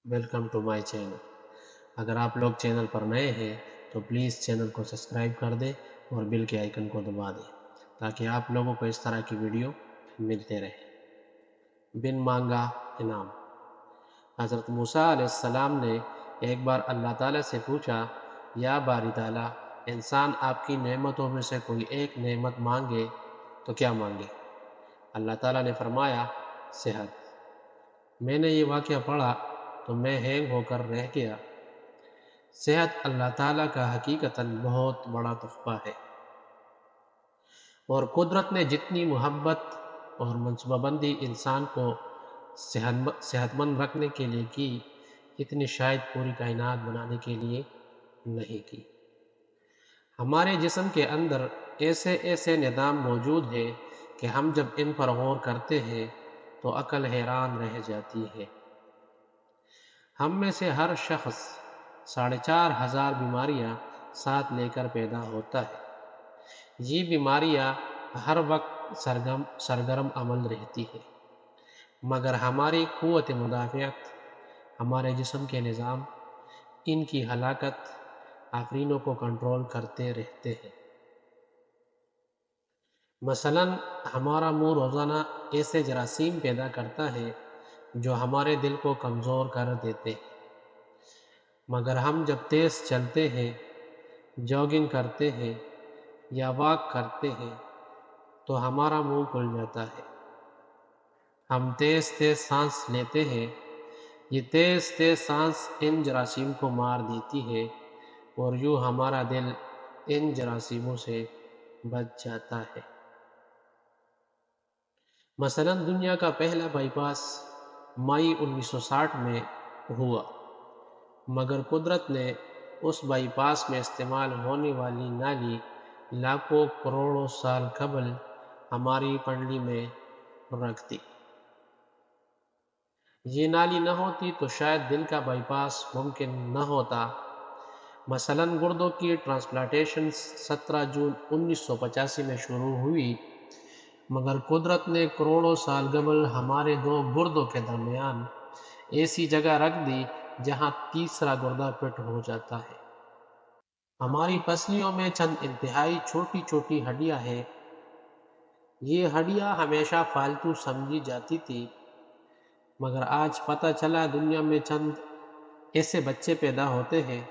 Welcome to my channel. अगर आप लोग चैनल पर नए हैं तो प्लीज़ चैनल को सब्सक्राइब कर दें और बेल के आइकन को दबा दें ताकि आप लोगों को इस तरह की वीडियो मिलते रहे। बिन मांगा इनाम। हज़रत मूसा अलैहिस्सलाम ने एक बार अल्लाह ताला से पूछा, या बारी ताला, इंसान आपकी नेमतों में से कोई एक नेमत मांगे तो क्या मांगे? अल्लाह ताला ने फरमाया, सेहत। मैंने ये वाक़या पढ़ा तो मैं हैंग होकर रह गया। सेहत अल्लाह ताला का हकीकतन बहुत बड़ा तोहफ़ा है और कुदरत ने जितनी मोहब्बत और मनसूबाबंदी इंसान को सेहतमंद रखने के लिए की, इतनी शायद पूरी कायनात बनाने के लिए नहीं की। हमारे जिस्म के अंदर ऐसे ऐसे निज़ाम मौजूद हैं कि हम जब इन पर गौर करते हैं तो अक्ल हैरान रह जाती है। हम में से हर शख्स 4,500 बीमारियां साथ लेकर पैदा होता है। ये बीमारियां हर वक्त सरगर्म अमल रहती है, मगर हमारी क़ुव्वत मुदाफ़ियत, हमारे जिस्म के निज़ाम, इनकी हलाकत आफरीनों को कंट्रोल करते रहते हैं। मसलन हमारा मुंह रोज़ाना ऐसे जरासीम पैदा करता है जो हमारे दिल को कमज़ोर कर देते हैं, मगर हम जब तेज़ चलते हैं, जॉगिंग करते हैं या वॉक करते हैं तो हमारा मुंह खुल जाता है। हम तेज़ तेज़ सांस लेते हैं। ये तेज़ तेज़ सांस इन जरासीम को मार देती है और यूँ हमारा दिल इन जरासीमों से बच जाता है। मसलन दुनिया का पहला बाईपास मई 1960 में हुआ, मगर कुदरत ने उस बाईपास में इस्तेमाल होने वाली नाली लाखों करोड़ों साल कबल हमारी पंडली में रख दी। ये नाली न होती तो शायद दिल का बाईपास मुमकिन न होता। मसलन गुर्दों की ट्रांसप्लांटेशन 17 जून 1985 में शुरू हुई, मगर कुदरत ने करोड़ों साल कबल हमारे दो गुर्दों के दरमियान ऐसी जगह रख दी जहां तीसरा गुर्दा फिट हो जाता है। हमारी पसलियों में चंद इंतहाई छोटी छोटी हड्डियां हैं। ये हड्डियां हमेशा फालतू समझी जाती थी, मगर आज पता चला दुनिया में चंद ऐसे बच्चे पैदा होते हैं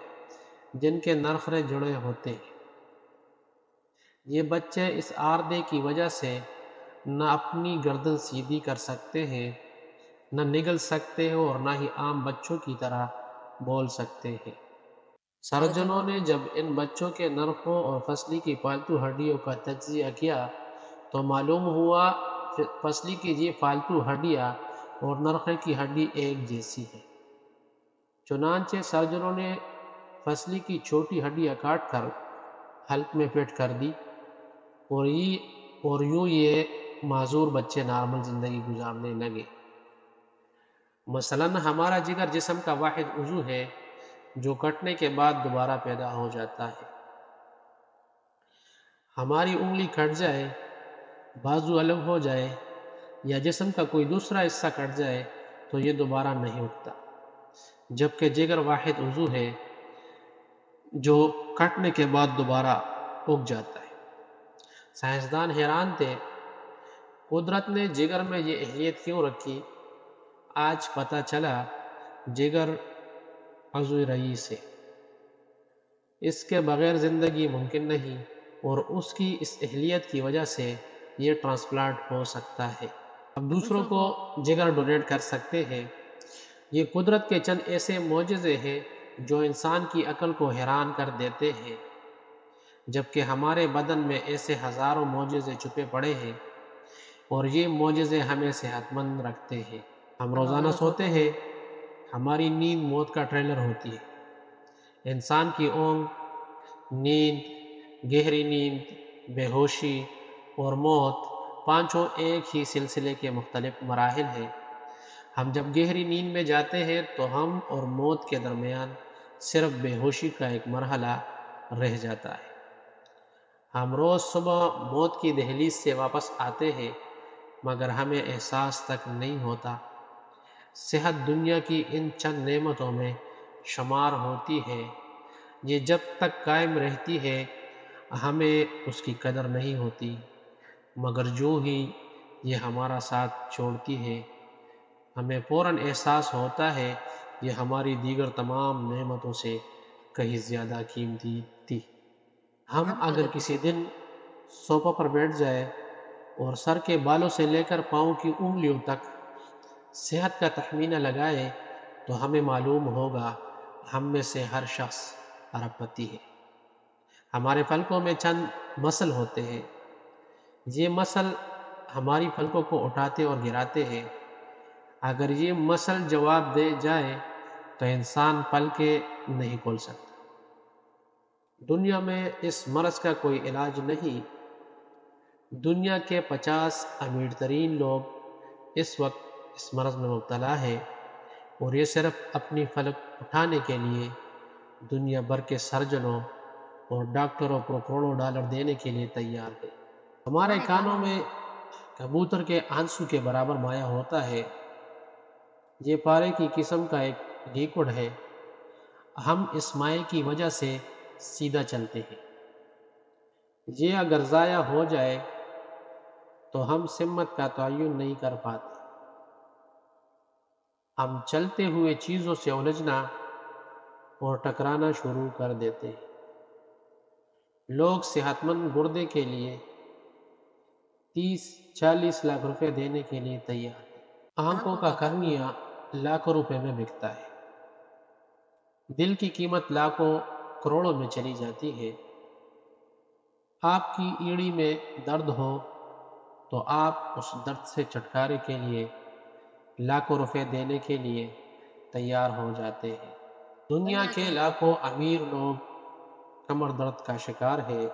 जिनके नरखरे जुड़े होते हैं। ये बच्चे इस आर्दे की वजह से न अपनी गर्दन सीधी कर सकते हैं, न निगल सकते हैं और न ही आम बच्चों की तरह बोल सकते हैं। सर्जनों ने जब इन बच्चों के नरखों और फसली की पालतू हड्डियों का तज्जिया किया तो मालूम हुआ फसली की ये फालतू हड्डियाँ और नरखे की हड्डी एक जैसी है। चुनांचे सर्जनों ने फसली की छोटी हड्डियाँ काट कर हल्क में फिट कर दी और यूँ ये माजूर बच्चे नॉर्मल ज़िंदगी गुजारने लगे। मसलन हमारा जिगर जिस्म का वाहिद उज़ू है जो कटने के बाद दोबारा पैदा हो जाता है। हमारी उंगली कट जाए, बाजू अलग हो जाए या जिस्म का कोई दूसरा हिस्सा कट जाए तो ये दोबारा नहीं उगता, जबकि जिगर वाहिद उज़ू है जो कटने के बाद दोबारा उग जाता है। साइंसदान हैरान थे, कुदरत ने जिगर में ये अहलियत क्यों रखी? आज पता चला, जिगर अज़ू रईस है, इसके बगैर ज़िंदगी मुमकिन नहीं और उसकी इस अहलियत की वजह से ये ट्रांसप्लांट हो सकता है। अब दूसरों को जिगर डोनेट कर सकते हैं। ये कुदरत के चंद ऐसे मोजज़े हैं जो इंसान की अक्ल को हैरान कर देते हैं, जबकि हमारे बदन में ऐसे हज़ारों मोजज़े छुपे पड़े हैं और ये मोजज़े हमें सेहतमंद रखते हैं। हम रोज़ाना सोते हैं, हमारी नींद मौत का ट्रेलर होती है। इंसान की ऊँग, नींद, गहरी नींद, बेहोशी और मौत, पांचों एक ही सिलसिले के मुख्तलिफ मराहिल हैं। हम जब गहरी नींद में जाते हैं तो हम और मौत के दरमियान सिर्फ बेहोशी का एक मरहला रह जाता है। हम रोज़ सुबह मौत की दहलीज से वापस आते हैं, मगर हमें एहसास तक नहीं होता। صحت دنیا کی ان چند نعمتوں میں شمار ہوتی ہے، یہ جب تک قائم رہتی ہے ہمیں اس کی قدر نہیں ہوتی، مگر جو ہی یہ ہمارا ساتھ چھوڑتی ہے ہمیں فوراً احساس ہوتا ہے یہ ہماری دیگر تمام نعمتوں سے کہیں زیادہ قیمتی تھی۔ ہم اگر کسی دن صوفہ پر بیٹھ جائے اور سر کے بالوں سے لے کر پاؤں کی انگلیوں تک صحت کا تخمینہ لگائے تو ہمیں معلوم ہوگا ہم میں سے ہر شخص ارب پتی ہے۔ ہمارے پلکوں میں چند مسل ہوتے ہیں، یہ مسل ہماری پلکوں کو اٹھاتے اور گراتے ہیں۔ اگر یہ مسل جواب دے جائے تو انسان پلکیں نہیں کھول سکتا۔ دنیا میں اس مرض کا کوئی علاج نہیں۔ دنیا کے 50 امیر ترین لوگ اس وقت اس مرض میں مبتلا ہے اور یہ صرف اپنی پلک اٹھانے کے لیے دنیا بھر کے سرجنوں اور ڈاکٹروں کو کروڑوں ڈالر دینے کے لیے تیار ہے۔ ہمارے کانوں میں کبوتر کے آنسو کے برابر مایع ہوتا ہے، یہ پارے کی قسم کا ایک لیکوڈ ہے۔ ہم اس مائع کی وجہ سے سیدھا چلتے ہیں، یہ اگر ضائع ہو جائے تو ہم سمت کا تعین نہیں کر پاتے۔ ہم چلتے ہوئے چیزوں سے الجھنا اور ٹکرانا شروع کر دیتے ہیں۔ لوگ صحت مند گردے کے لیے 30-40 لاکھ روپے دینے کے لیے تیار ہیں۔ آنکھوں کا کرنیا لاکھوں روپے میں بکتا ہے، دل کی قیمت لاکھوں کروڑوں میں چلی جاتی ہے۔ آپ کی ایڑی میں درد ہو تو آپ اس درد سے چھٹکارے کے لیے لاکھوں روپے دینے کے لیے تیار ہو جاتے ہیں۔ دنیا کے لاکھوں امیر لوگ کمر درد کا شکار ہے۔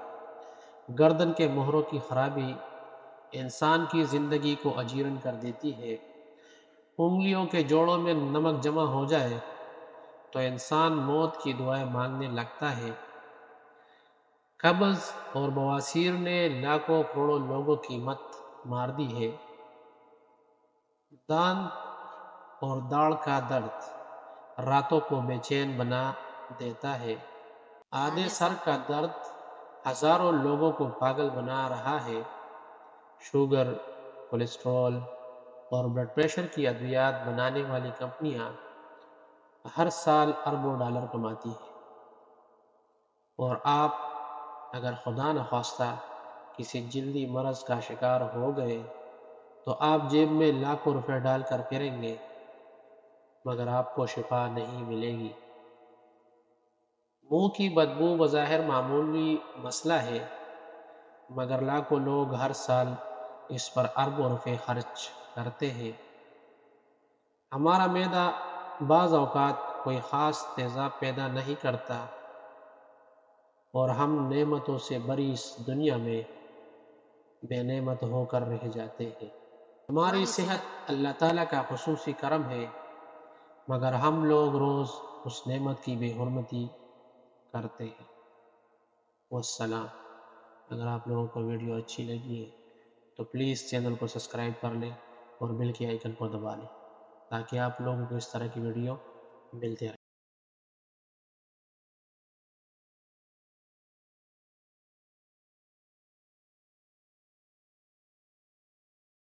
گردن کے مہروں کی خرابی انسان کی زندگی کو اجیرن کر دیتی ہے۔ انگلیوں کے جوڑوں میں نمک جمع ہو جائے تو انسان موت کی دعائیں مانگنے لگتا ہے۔ قبض اور بواسیر نے لاکھوں کروڑوں لوگوں کی مت مار دی ہے۔ دانت اور داڑھ کا درد راتوں کو بے چین بنا دیتا ہے۔ آدھے سر کا درد ہزاروں لوگوں کو پاگل بنا رہا ہے۔ شوگر، کولیسٹرول اور بلڈ پریشر کی ادویات بنانے والی کمپنیاں ہر سال اربوں ڈالر کماتی ہیں، اور آپ اگر خدا نخواستہ کسی جلدی مرض کا شکار ہو گئے تو آپ جیب میں لاکھوں روپے ڈال کر پھریں گے مگر آپ کو شفا نہیں ملے گی۔ منہ کی بدبو بظاہر معمولی مسئلہ ہے مگر لاکھوں لوگ ہر سال اس پر اربوں روپے خرچ کرتے ہیں۔ ہمارا معدہ بعض اوقات کوئی خاص تیزاب پیدا نہیں کرتا اور ہم نعمتوں سے بھری اس دنیا میں بے نعمت ہو کر رہ جاتے ہیں۔ ہماری صحت اللہ تعالیٰ کا خصوصی کرم ہے مگر ہم لوگ روز اس نعمت کی بے حرمتی کرتے ہیں۔ والسلام۔ اگر آپ لوگوں کو ویڈیو اچھی لگی ہے تو پلیز چینل کو سبسکرائب کر لیں اور بیل کے آئیکن کو دبا لیں تاکہ آپ لوگوں کو اس طرح کی ویڈیو ملتے رہیں۔